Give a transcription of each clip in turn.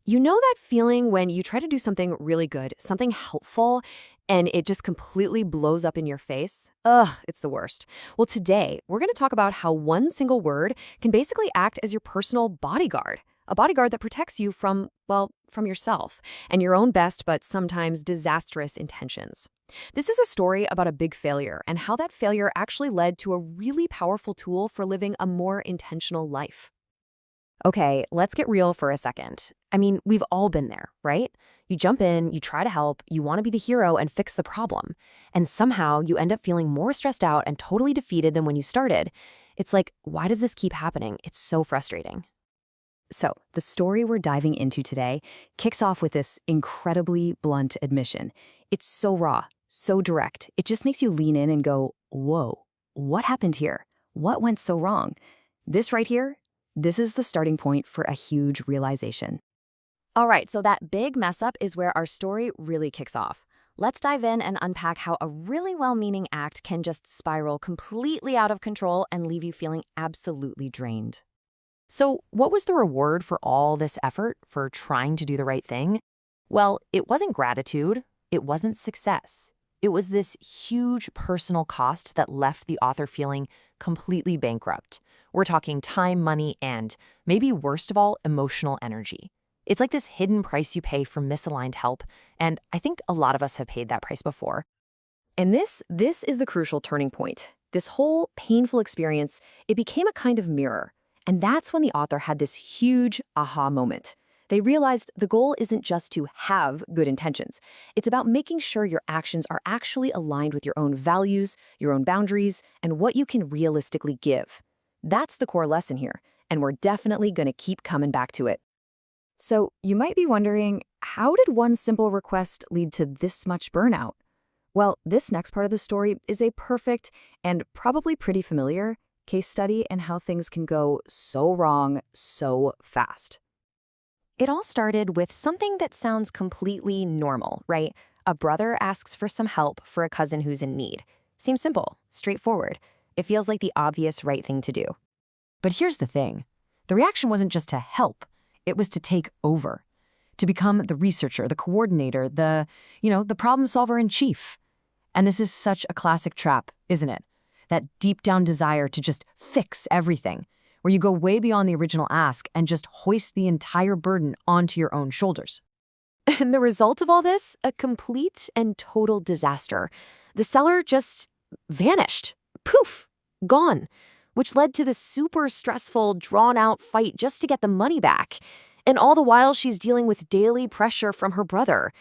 You know that feeling when you try to do something really good, something helpful, and it just completely blows up in your face? Ugh, it's the worst. Well, today, we're going to talk about how one single word can basically act as your personal bodyguard. A bodyguard that protects you from, well, from yourself and your own best but sometimes disastrous intentions. This is a story about a big failure and how that failure actually led to a really powerful tool for living a more intentional life. Okay, let's get real for a second. I mean, we've all been there, right? You jump in, you try to help, you want to be the hero and fix the problem. And somehow you end up feeling more stressed out and totally defeated than when you started. It's like, why does this keep happening? It's so frustrating. So, the story we're diving into today kicks off with this incredibly blunt admission. It's so raw, so direct. It just makes you lean in and go, whoa, what happened here? What went so wrong? This right here, this is the starting point for a huge realization. All right, so that big mess up is where our story really kicks off. Let's dive in and unpack how a really well-meaning act can just spiral completely out of control and leave you feeling absolutely drained. So, what was the reward for all this effort for trying to do the right thing? Well, it wasn't gratitude, it wasn't success. It was this huge personal cost that left the author feeling completely bankrupt. We're talking time, money, and, maybe worst of all, emotional energy. It's like this hidden price you pay for misaligned help, and I think a lot of us have paid that price before. And this is the crucial turning point. This whole painful experience, it became a kind of mirror. And that's when the author had this huge aha moment. They realized the goal isn't just to have good intentions. It's about making sure your actions are actually aligned with your own values, your own boundaries, and what you can realistically give. That's the core lesson here, and we're definitely going to keep coming back to it. So, you might be wondering, how did one simple request lead to this much burnout? Well, this next part of the story is a perfect and probably pretty familiar case study in how things can go so wrong so fast. It all started with something that sounds completely normal, right? A brother asks for some help for a cousin who's in need. Seems simple, straightforward. It feels like the obvious right thing to do. But here's the thing. The reaction wasn't just to help. It was to take over. To become the researcher, the coordinator, the problem solver in chief. And this is such a classic trap, isn't it? That deep down desire to just fix everything, where you go way beyond the original ask and just hoist the entire burden onto your own shoulders. And the result of all this, a complete and total disaster. The seller just vanished. Poof, gone. Which led to this super stressful, drawn-out fight just to get the money back. And all the while, she's dealing with daily pressure from her brother.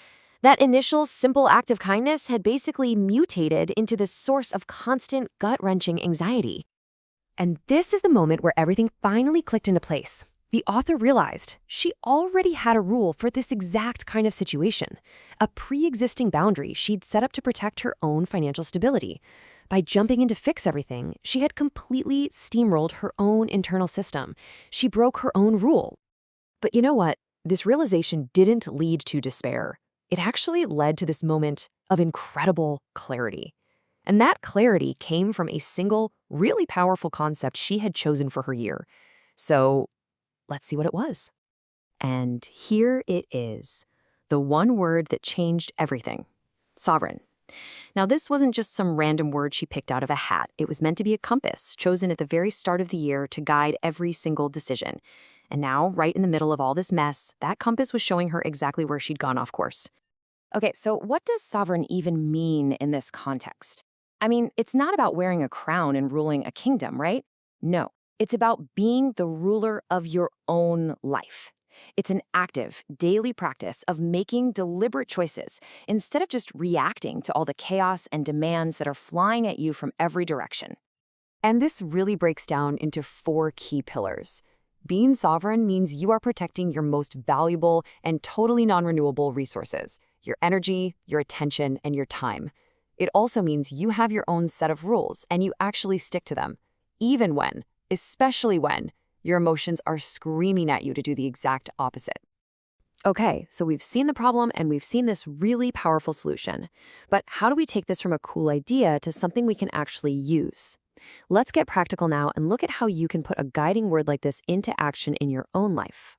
That initial simple act of kindness had basically mutated into this source of constant gut-wrenching anxiety. And this is the moment where everything finally clicked into place. The author realized she already had a rule for this exact kind of situation, a pre-existing boundary she'd set up to protect her own financial stability. By jumping in to fix everything, she had completely steamrolled her own internal system. She broke her own rule. But you know what? This realization didn't lead to despair. It actually led to this moment of incredible clarity. And that clarity came from a single, really powerful concept she had chosen for her year. So let's see what it was. And here it is, the one word that changed everything: sovereign. Now, this wasn't just some random word she picked out of a hat. It was meant to be a compass chosen at the very start of the year to guide every single decision. And now, right in the middle of all this mess, that compass was showing her exactly where she'd gone off course. Okay, so what does sovereign even mean in this context? I mean, it's not about wearing a crown and ruling a kingdom, right? No, it's about being the ruler of your own life. It's an active, daily practice of making deliberate choices instead of just reacting to all the chaos and demands that are flying at you from every direction. And this really breaks down into 4 key pillars. Being sovereign means you are protecting your most valuable and totally non-renewable resources: your energy, your attention, and your time. It also means you have your own set of rules and you actually stick to them, even when, especially when, your emotions are screaming at you to do the exact opposite. Okay, so we've seen the problem and we've seen this really powerful solution. But how do we take this from a cool idea to something we can actually use? Let's get practical now and look at how you can put a guiding word like this into action in your own life.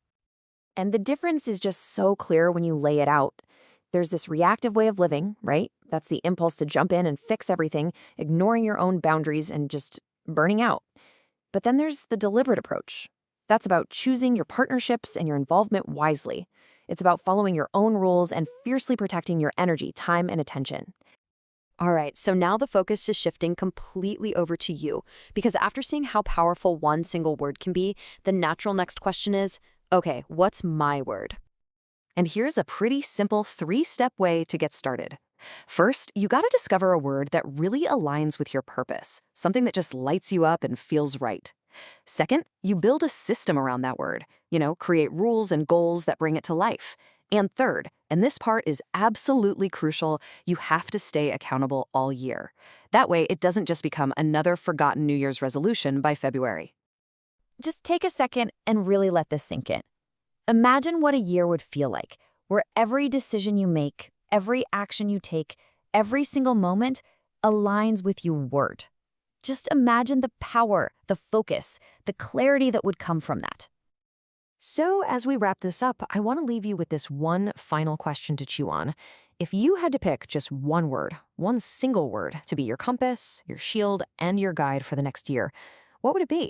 And the difference is just so clear when you lay it out. There's this reactive way of living, right? That's the impulse to jump in and fix everything, ignoring your own boundaries and just burning out. But then there's the deliberate approach. That's about choosing your partnerships and your involvement wisely. It's about following your own rules and fiercely protecting your energy, time, and attention. All right, so now the focus is shifting completely over to you, because after seeing how powerful one single word can be, the natural next question is, okay, what's my word? And here's a pretty simple 3-step way to get started. First, you gotta discover a word that really aligns with your purpose, something that just lights you up and feels right. Second, you build a system around that word, create rules and goals that bring it to life. And third, and this part is absolutely crucial, you have to stay accountable all year. That way, it doesn't just become another forgotten New Year's resolution by February. Just take a second and really let this sink in. Imagine what a year would feel like, where every decision you make, every action you take, every single moment aligns with your word. Just imagine the power, the focus, the clarity that would come from that. So as we wrap this up, I want to leave you with this one final question to chew on. If you had to pick just one word, one single word, to be your compass, your shield, and your guide for the next year, what would it be?